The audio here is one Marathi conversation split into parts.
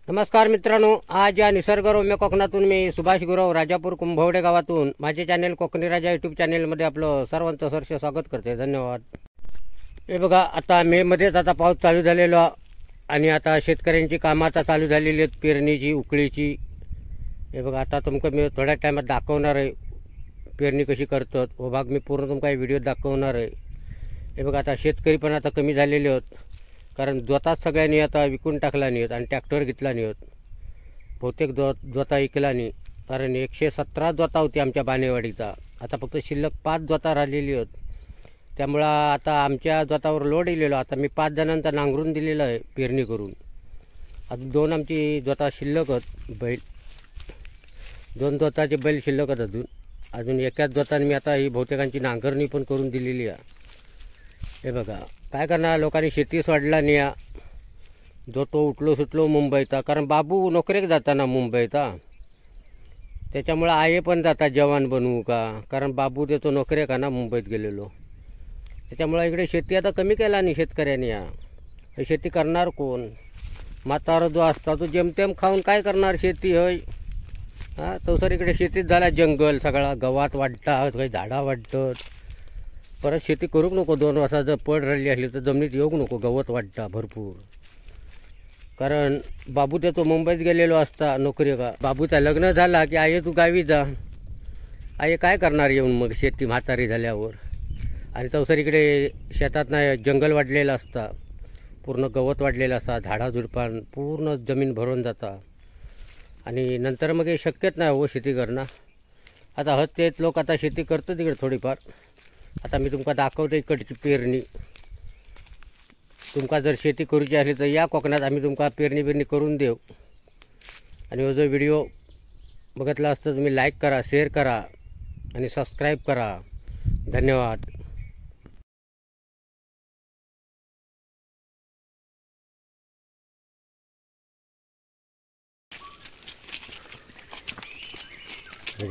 नमस्कार मित्रांनो, आज या निसर्गरम्य कोकणातून मी सुभाष गुरव राजापूर कुंभवडे गावातून माझे चॅनल कोकणी राजा यूट्यूब चॅनलमध्ये आपलं सर्वांचं सहर्ष स्वागत करते. धन्यवाद. हे बघा, आता मे मध्येच आता पाऊस चालू झालेला आणि आता शेतकऱ्यांची कामं आता चालू झालेली आहेत, पेरणीची, उकळीची. हे बघा, आता तुमका मी थोड्या टायमात दाखवणार आहे पेरणी कशी करतात. व भाग मी पूर्ण तुमका व्हिडिओ दाखवणार आहे. हे बघा, आता शेतकरी पण आता कमी झालेले आहेत, कारण जोताच सगळ्यांनी आता विकून टाकला नाही आणि ट्रॅक्टर घेतला नाही. बहुतेक जोता विकला नाही, कारण 117 जोता होती आमच्या बाणेवाडीचा. आता फक्त शिल्लक 5 जोता राहिलेली आहेत. त्यामुळं आता आमच्या जोतावर लोड दिलेलो. आता मी 5 जणांचा नांगरून दिलेलं आहे पेरणी करून. आता 2 आमची जोता शिल्लक आहेत, बैल 2 जोताचे बैल शिल्लक आहेत. अजून एकाच जोताने मी आता ही बहुतेकांची नांगरणी पण करून दिलेली आहे. हे बघा, काय करणार, लोकांनी शेती सोडला नाही. जो तो उठलो सुटलो मुंबईचा, कारण बाबू नोकरीक जाताना मुंबईचा. त्याच्यामुळं आये पण जातात जवान बनवू का, कारण बाबू देतो नोकरी का ना मुंबईत गेलेलो. त्याच्यामुळं इकडे शेती आता कमी केला नाही शेतकऱ्यांनी. हे शेती करणार कोण? म्हातारा जो असता तो जेमतेम खाऊन काय करणार शेती होय. तो सर इकडे शेतीत झाला जंगल सगळा, गवात वाढतात, काही झाडा वाढतात. परत शेती करूक नको. 2 वर्षा जर पड राहिली असली तर जमिनीत येऊक नको, गवत वाढता भरपूर. कारण बाबू ते तो मुंबईत गेलेलो असता नोकरी का. बाबूचा लग्न झाला की आई तू गावी जा. आई काय करणार येऊन मग शेती म्हातारी झाल्यावर. आणि चौसर इकडे शेतात नाही जंगल वाढलेलं असता, पूर्ण गवत वाढलेलं असता, झाडाझुडपान पूर्ण जमीन भरून जाता. आणि नंतर मग हे शक्यच नाही हो शेती करणं. आता तेच लोक आता शेती करतात तिकडे थोडीफार. आता मी तुमका दाखवतो इकडची पेरणी. तुमका जर शेती करूची असली तर या कोकणात, आम्ही तुमका पेरणी करून देऊ. आणि जो व्हिडिओ बघितला असता तुम्ही लाईक करा, शेअर करा आणि सबस्क्राईब करा. धन्यवाद.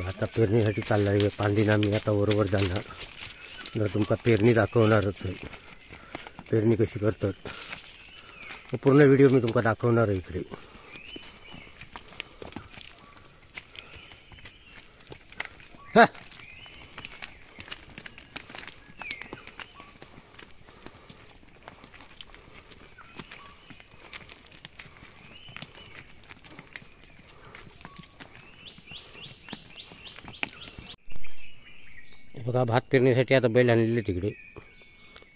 आता पेरणीसाठी चालला आहे पांदिना. मी आता बरोबर जाणार, जर तुमका पेरणी दाखवणारच आहे. पेरणी कशी करतात पूर्ण व्हिडिओ मी तुमका दाखवणार आहे इकडे. बघा, भात पेरण्यासाठी आता बैल आणलेले तिकडे.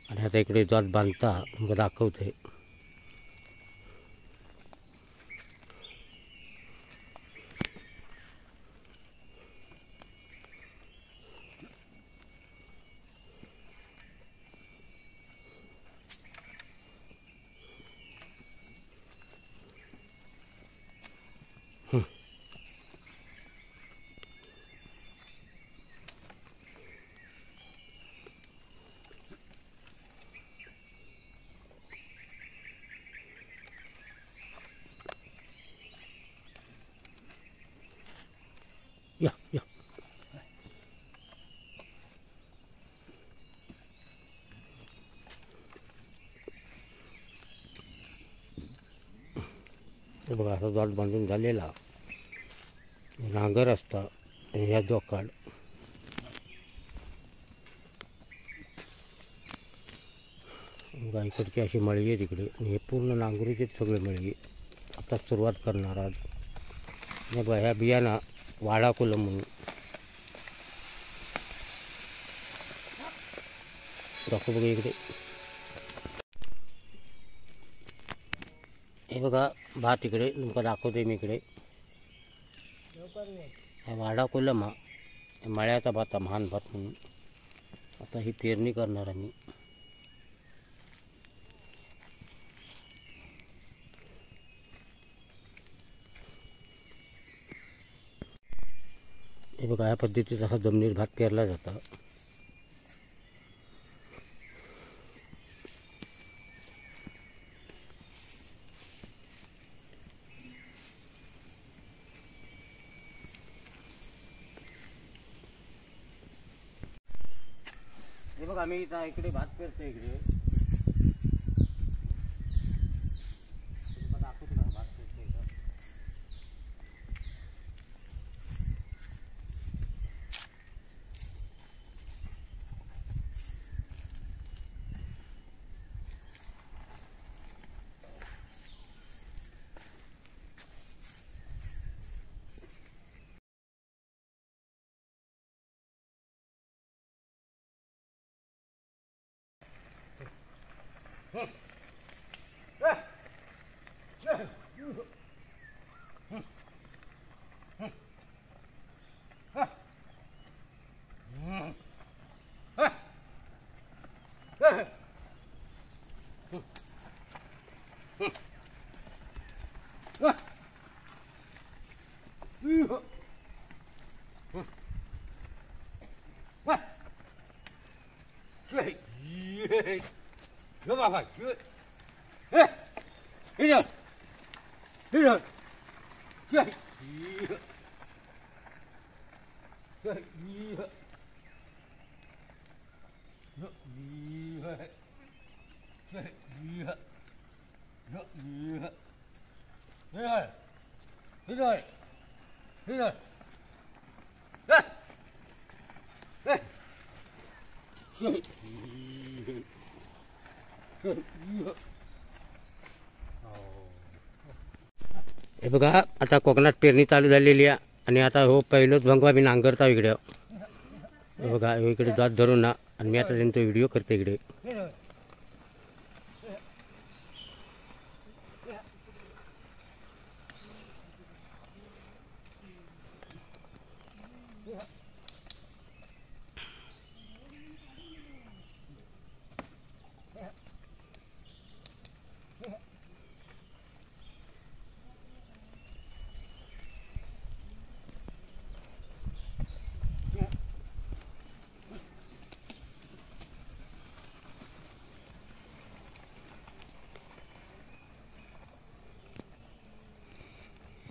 आणि आता इकडे जोत बांधता मग दाखवते. या या बघा, असा जोत बांधून झालेला. नांगर असता आणि ह्या जोकाड. बघा, इकडची अशी मळी आहे तिकडे. आणि हे पूर्ण नांगरीचेच सगळे मळी. आता सुरुवात करणार आज. बघा, ह्या बियाणा वाडा कोलम म्हणून दाखव. बघा इकडे, हे बघा भात इकडे तुमका दाखवते मी. इकडे हा वाडा कोलम, हा मळ्याचा भात, महान भात म्हणून. आता ही पेरणी करणार आम्ही. हे बघा, या पद्धतीचा असा जमिनीत भात पेरला जाता. हे बघा, आम्ही इकडे भात पेरतो. इकडे दाखवतो भात पेरतो. हे बघा आता कोकणात पेरणी चालू झालेली आहे आणि आता हो पहिलोच भंगवा मी नांगरता इकडे. हे बघा इकडे जात धरून ना आणि मी आता त्यांचा व्हिडिओ करते इकडे.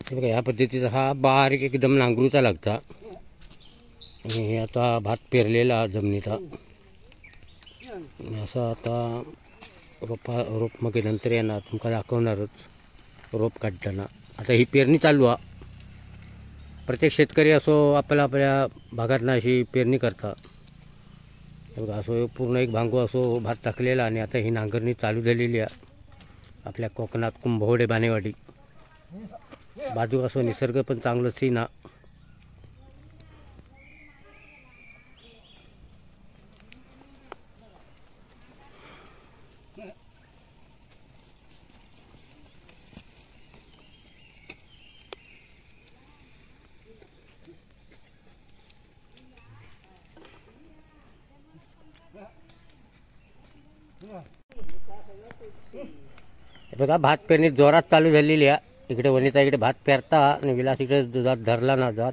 हे बघा या पद्धतीचा हा बारीक एकदम नांगरूचा लागता आणि हे आता भात पेरलेला जमिनीचा असं आता रोप मग नंतर येणार तुमका दाखवणारच रोप काढताना. आता ही पेरणी चालू आहे. प्रत्येक शेतकरी असो आपल्या भागातनं अशी पेरणी करता. हे बघा असो पूर्ण एक भांगो असो भात टाकलेला आणि आता ही नांगरणी चालू झालेली आहे आपल्या कोकणात कुंभवडे बानेवाडी. बाजू असो निसर्ग पण चांगलं सीन. बघा भात पेरणी जोरात चालू झालेली आहे. इकडे वनिता इकडे भात पेरता आणि विलास इकडे दुधात धरला ना जात.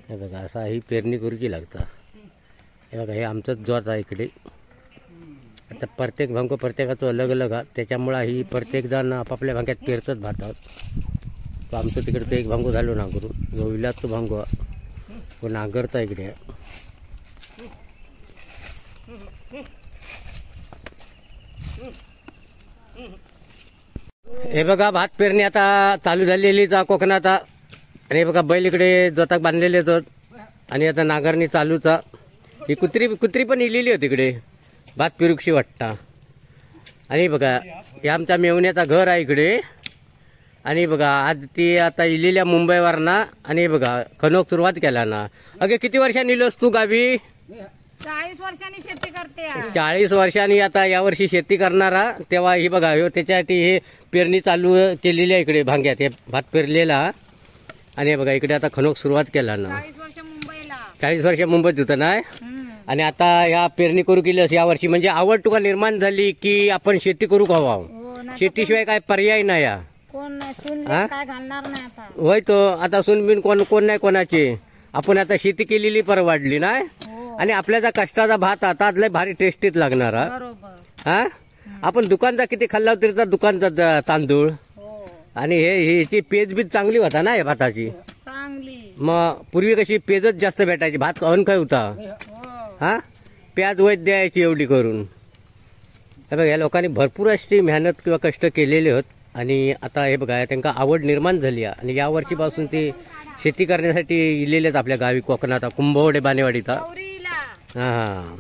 हे बघा असा ही पेरणी करूची लागता. हे बघा हे आमचंच जोत आहे इकडे. आता प्रत्येक भांगो प्रत्येकाचं अलग अलग आहे त्याच्यामुळं ही प्रत्येक जण आपापल्या भांग्यात पेरतच भातात. तो आमचं तिकडे तो एक भांगो झालो नांगरून जो विलास तो भांगो तो नांगरता इकडे. हे बघा भात पेरणी आता चालू झालेली कोकणात आणि हे बघा बैल इकडे जोताक बांधलेले होत आणि आता नांगरणी चालूचा. ही कुत्री पण इलेली होती इकडे भात पेरुक्षी वाटता. आणि बघा हे आमच्या मेवण्याचा घर आहे इकडे. आणि बघा आज ती आता इलेल्या मुंबईवर ना आणि बघा खणोक सुरुवात केला ना. अगे किती वर्षांनी इलोस तू गावी? 40 वर्षांनी शेती करते. 40 वर्षांनी आता यावर्षी शेती करणारा. तेव्हा ही बघा त्याच्यासाठी हे पेरणी चालू केलेली आहे इकडे भांग्यात हे भात पेरलेला. आणि बघा इकडे आता खणोक सुरुवात केला ना. 40 वर्ष मुंबईला 40 वर्ष मुंबईत होतं ना. आणि आता ह्या पेरणी करू केली या वर्षी म्हणजे आवड तुका निर्माण झाली की आपण शेती करू हवा. शेतीशिवाय काय पर्याय नाही. कोण काय घालणार नाही आता. होय तो आता सुनबिन कोण नाही कोणाची. आपण आता शेती केलेली परवडली नाही. आणि आपल्याचा कष्टाचा भात आता लय भारी टेस्टीत लागणार. हा आपण दुकानचा किती खाल्ला तरी दुकानचा तांदूळ. आणि ह्याची पेज बीज चांगली होता ना या भाताची चांगली. मग पूर्वी कशी पेजच जास्त भेटायची भात अन काय होता. हा प्याज वैद द्यायची एवढी करून. हे बघा या लोकांनी भरपूर अशी मेहनत किंवा कष्ट केलेले होत. आणि आता हे बघा त्यांना आवड निर्माण झाली आणि या वर्षीपासून ते शेती करण्यासाठी इलेलेच आपल्या गावी कोकणात कुंभवडे बानेवाडीचा. हा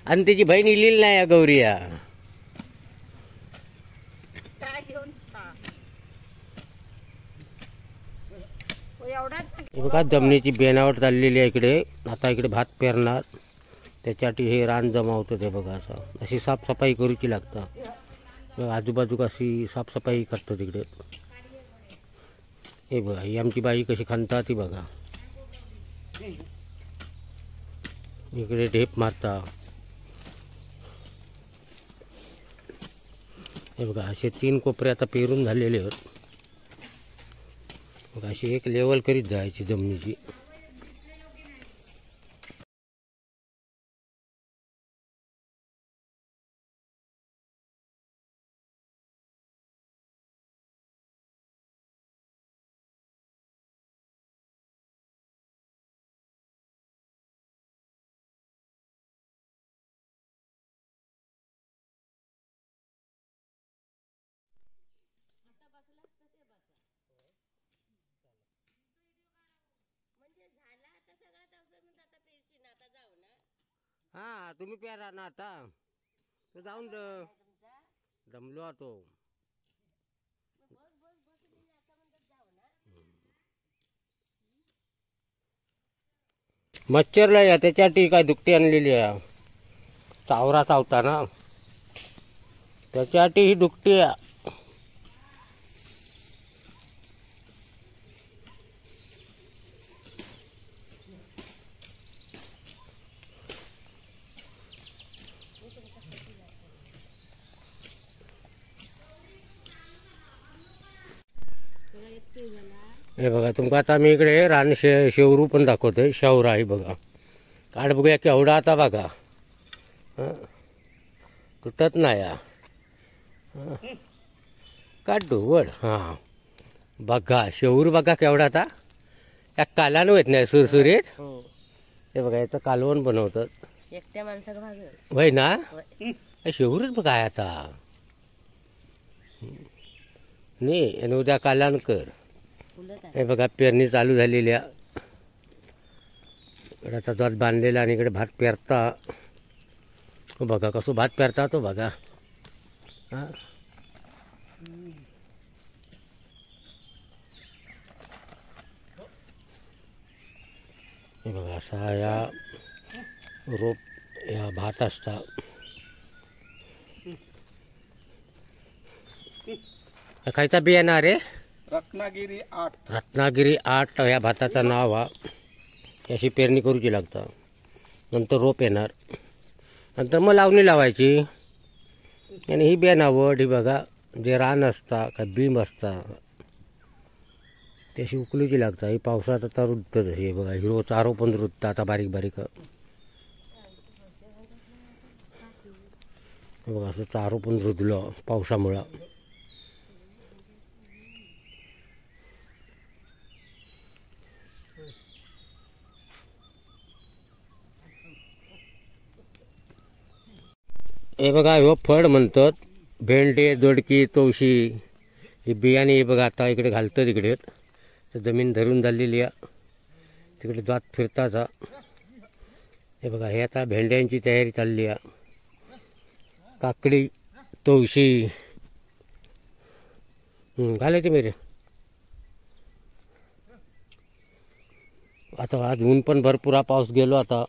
आणि त्याची बहीण इलेली नाही गौरिया. बघा जमिनीची बेनावट चाललेली आहे इकडे. आता इकडे भात पेरणार त्याच्यासाठी हे रान जमा होतं. ते बघा असं अशी साफसफाई करूची लागतं. आजूबाजूक अशी साफसफाई करतो तिकडे. हे बघा, ही आमची बाई कशी खणता ती बघा. इकडे ढेप मारता. हे बघा, असे 3 कोपरे आता पेरून झालेले आहेत. बघा, अशी एक लेवल करीत जायची जमिनीची. हा, तुम्ही प्यारा ना आता. तो जाऊन दमलो आता. मच्छरला या त्याच्यासाठी काय दुकटी आणलेली आहे. चावरा चावता ना, त्याच्यासाठी ही दुकटी आहे. हे बघा, तुमका आता मी इकडे रान शेवरू पण दाखवतोय. शेवरा आहे बघा. काढ बघूया केवढा आता बघा. तुटत नाही या. काढू वड. हा बघा, शेवरू बघा केवढा आता. या कालानं होत नाही सुरसुरीत. हे बघा, याचं कालवण बनवतात. एकट्या माणसाचं भागेल. होय ना. शेवरूच बघा आता. नाही, आणि उद्या कालान कर. हे बघा, पेरणी चालू झालेली आहे. इकडे आता भात बांधलेला आणि इकडे भात पेरता. बघा कसं भात पेरता तो बघा. हा, हे बघा, असा या रोप या भात असता. खायचा बियाणा रे. रत्नागिरी 8. रत्नागिरी 8 या भाताचं नाव हा. अशी पेरणी करूची लागतं. नंतर रोप येणार. नंतर मग लावणी लावायची. आणि ही बियाणावड ही बघा, जे रान असता का बीम असता त्याशी उकलूची लागतं. ही पावसात आता रुजतं. हे बघा, हिरो चारो पण रुजतं आता बारीक बारीक. बघा, असं चारो पण रुजलं पावसामुळं. हे बघा, ह्यो फळ म्हणतात. भेंडे, दोडकी, तवशी ही बियाणे हे बघा आता इकडे घालतं. तिकडे जमीन धरून झालेली आहे. तिकडे जात फिरताचा. हे बघा, हे आता भेंड्यांची तयारी चालली आहे. काकडी, तवशी घालायची मेरे. आता आज ऊन पण भरपूर हा. पाऊस गेलो आता.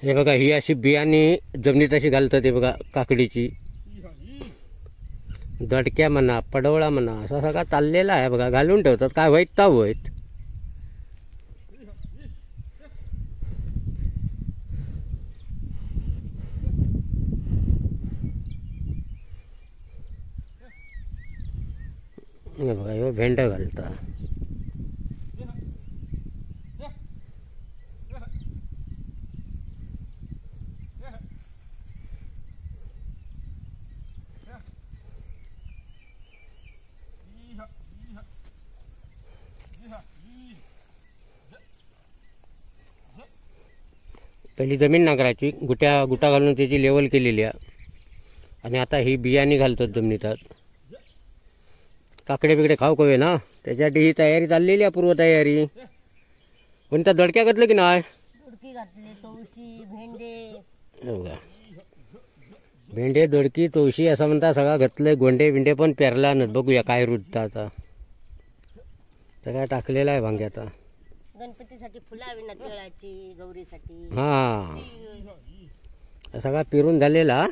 हे बघा, ही अशी बियाणी जमिनीत अशी घालतात. हे बघा, काकडीची, दडक्या म्हणा, पडवळा म्हणा, असा सगळा चाललेला आहे बघा. घालून ठेवतात. काय होईत ता होईत. हे बघा, ह्यो भेंड घालता. पहिली जमीन नांगरायची. गुटा घालून त्याची लेवल केलेली आहे. आणि आता ही बियाणी घालतात जमिनीतात. काकडे बिकडे खाऊ कवे ना, त्याच्यासाठी ही तयारी चाललेली आहे. पूर्वतयारी. कोणत्या दडक्या घातलं की नाही. दोडकी घातली, तवशी, भेंडे. बघा, भेंडे, दोडकी, तवशी असं म्हणता सगळं घातलंय. गोंडे बिंडे पण पेरला न. बघूया काय रुजतं आता. सगळं टाकलेला आहे वांग्याचा. गणपतीसाठी फुलं हवी ना, तिळाची, गौरीसाठी. हा सगळा पेरून झालेला